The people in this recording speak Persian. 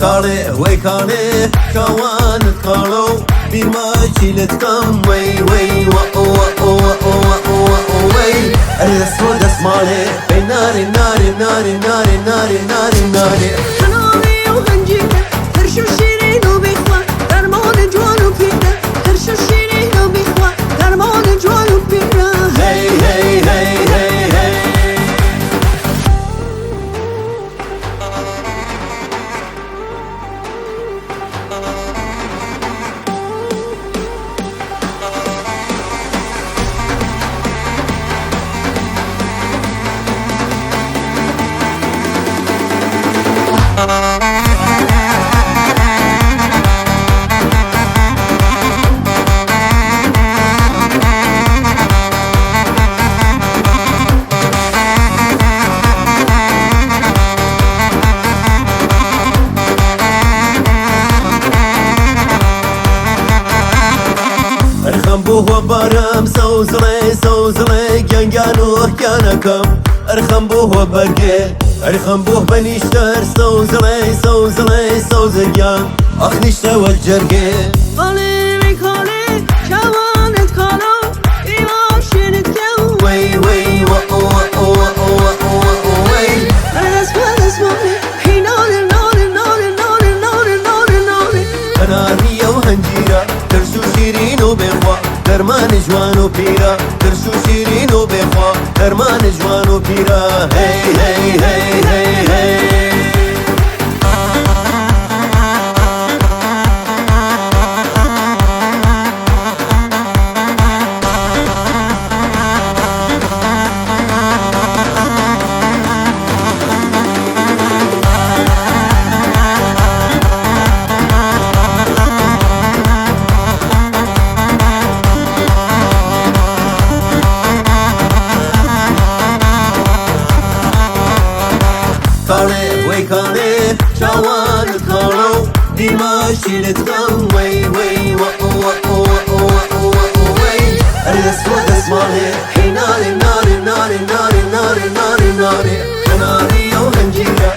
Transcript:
كاري وي كاري كوانت كارو بماشي لتكم وي وي وأو وأو وأو وأو وي الأسود اسمالي بين ناري ناري ناري ناري ناري ناري ناري حناري وهنجينا هرشو شيرين وبيخوا درمان جوان وبينا هرشو شيرين وبيخوا درمان جوان وبينا هي هي هي هي هي ارخم بوه برم سوزلی گنگانو کنکم ارخم بوه برگه ارخم بوه بنیشتر سوزگان اخنیشتر والجرگه قالي ريكالي شوانت كالو بماشي نتكو وي وي وأو وأو وأو وأو وأو وي الأسود اسمالي حينالي ناري ناري ناري ناري ناري ناري كنارية وهنجيرة ترسو شيرين وبيخوا درمان جوان وبيرا ترسو شيرين وبيخوا درمان جوان وبيرا هي هي هي هي هي كاري وي كاري شوان كارو دماشي لتكم وي وي وأو وأو وأو وأو وأو وي الأسود اسمالي حينالي ناري ناري ناري ناري ناري ناري كنارية وهنجيرة